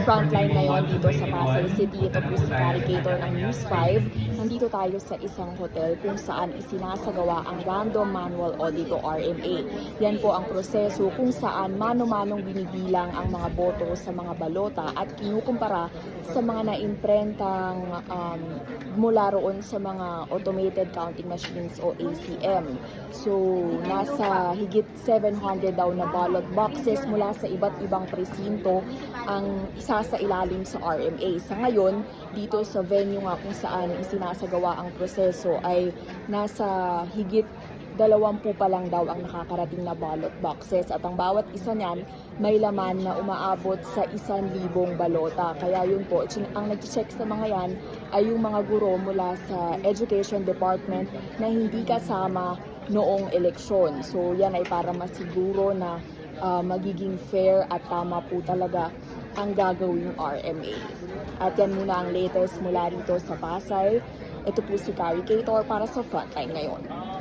Frontline ngayon dito sa Pasay City. Ito po si Caricator ng News 5. Nandito tayo sa isang hotel kung saan isinasagawa ang Random Manual Audit o RMA. Yan po ang proseso kung saan mano-manong binibilang ang mga boto sa mga balota at kinukumpara sa mga naimprentang mula roon sa mga automated counting machines o ACM. So, nasa higit 700 daw na ballot boxes mula sa iba't ibang presinto ang isa sa ilalim sa RMA. Sa ngayon, dito sa venue nga kung saan isinasagawa ang proseso ay nasa higit 20 pa lang daw ang nakakarating na ballot boxes at ang bawat isa niyan may laman na umaabot sa 1,000 balota. Kaya yun po, ang nag-check sa mga yan ay yung mga guro mula sa Education Department na hindi kasama noong eleksyon. So yan ay para masiguro na magiging fair at tama po talaga ang gagawing RMA. At yan muna ang latest mula rito sa Pasay. Ito po si Caricator para sa Frontline ngayon.